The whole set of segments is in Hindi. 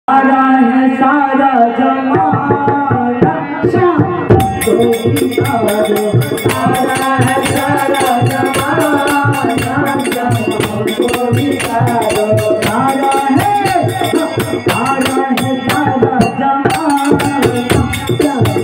सारा है सारा जमाना शाम को बितारो। सारा है सारा जमाना शाम को बितारो। सारा है सारा जमाना शाम को बितारो।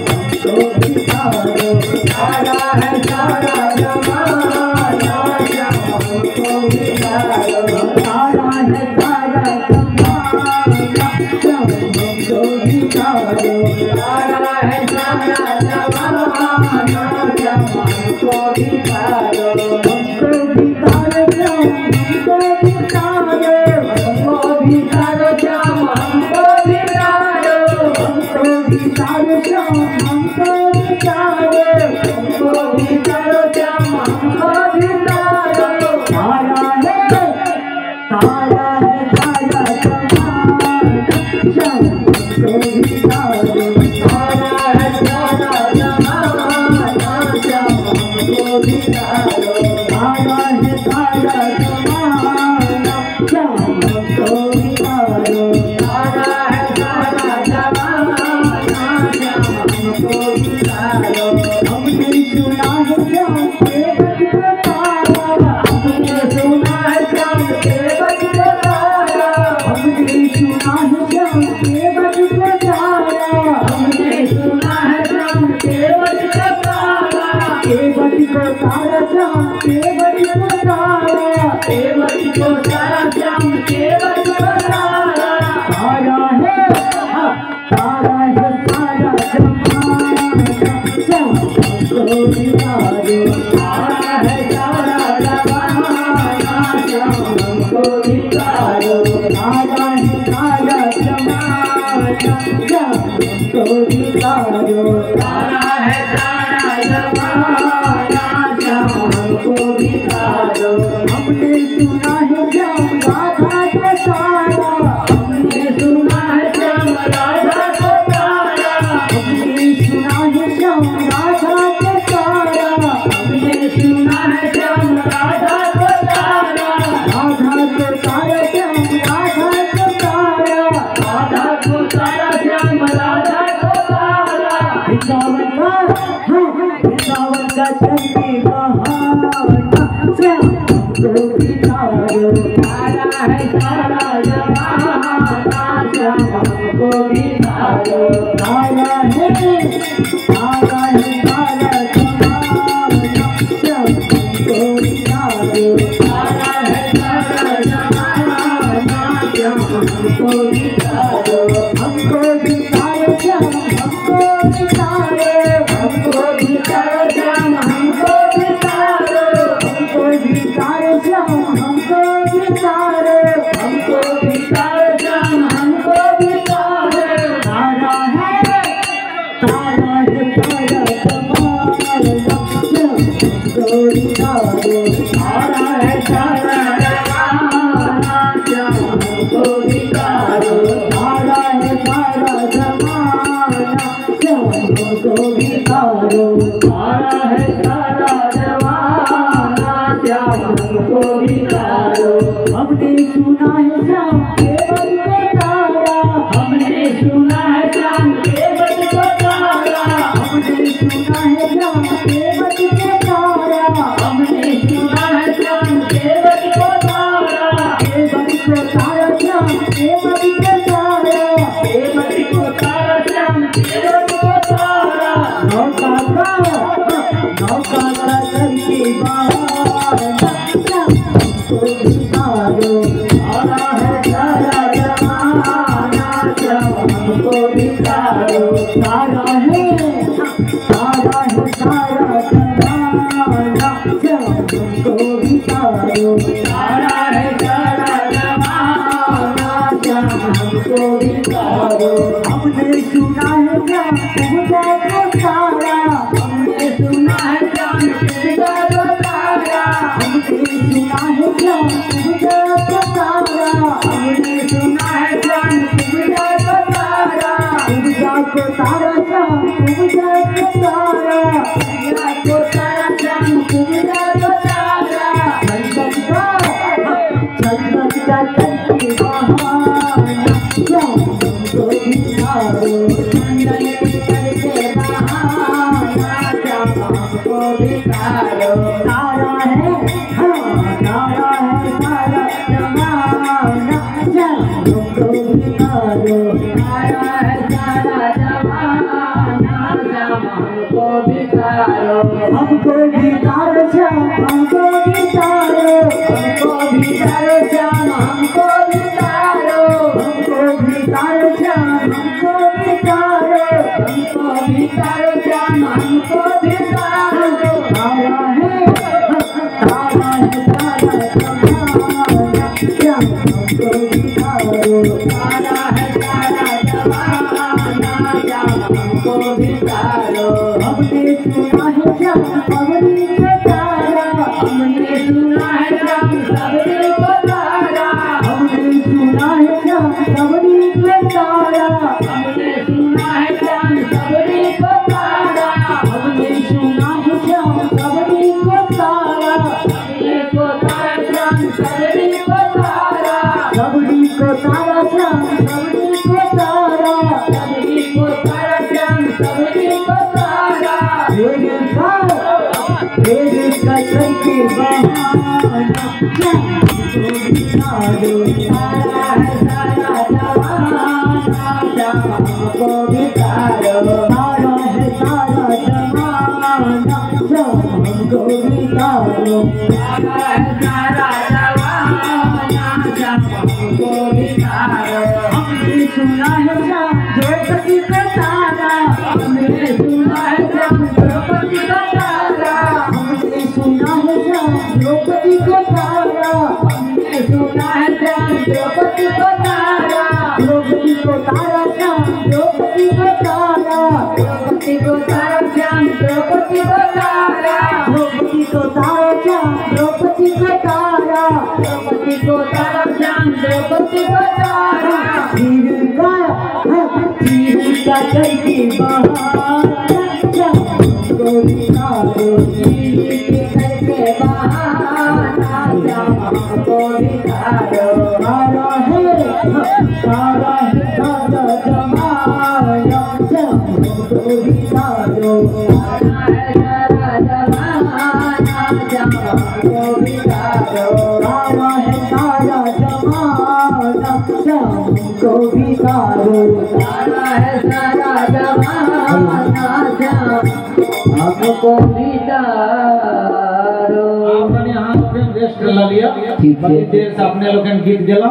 सारा है सारा जमाना शाम को बितारो। सारा है सारा सारा है सारा जमाना हमको बितारो। हमको बितारो हमको बितारो। हमको बितारो हमको बितारो। हमको बितारो हमको बितारो। हमको बितारो हमको बितारो। सारा है सारा हमको बितारो मंडल के करके बहाना श्याम हमको बितारो तारा है हाँ तारा है सारा जमाना श्याम हमको बितारो तारा है सारा जमाना श्याम हमको बितारो हमको बितारो श्याम हमको बितारो हमको बितारो श्याम हमको बितारो हमको बितारो श्याम हमको बितारो हमको बितारो श्याम हमको बितारो तारा है तारा है तारा जमाना श्याम हमको बितारो तारा है तारा जमाना श्याम हमको बितारो हमने सुना है श्याम सबरी को तारा हमने सुना है श्याम सबरी को तारा हमने सुना है श्याम सबरी को तारा हमने सुना है श्याम सबरी को तारा हमने सुना है श्याम सबरी को तारा सबरी को तारा श्याम सबरी को तारा सबरी को तारा श्याम सबरी को तारा सबरी को तारा श्याम सबरी को तारा तेरे का करके बहाना श्याम हमको बितारो तारा है सारा जमाना श्याम हमको बितारो तारा है सारा जमाना श्याम हमको बितारो तारा है सारा जमाना श्याम हमको बितारो हमने सुना है श्याम द्रौपदी का तारा हमने सुना है श्याम द्रौपदी का तारा हमने सुना है श्याम द्रौपदी को तारा हमने सुना है श्याम द्रौपदी को तारा द्रौपदी को तारा श्याम द्रौपदी को तारा द्रौपदी को तारा श्याम द्रौपदी को तारा द्रौपदी को तारा श्याम द्रौपदी को तारा द्रौपदी को तारा श्याम द्रौपदी को तारा तीर का करके बहाना श्याम हमको बितारो तीर के करके बहाना श्याम हमको बितारो तारा है सारा जमाना श्याम हमको बितारो तारा है सारा जमाना श्याम हमको बितारो तारा है सारा जमाना श्याम हमको बितारो तारा है सारा जमाना श्याम हमको बितारो। आपने यहाँ से रेस्ट कर लिया, ठीक है। देर से अपने लोग गीत गेला।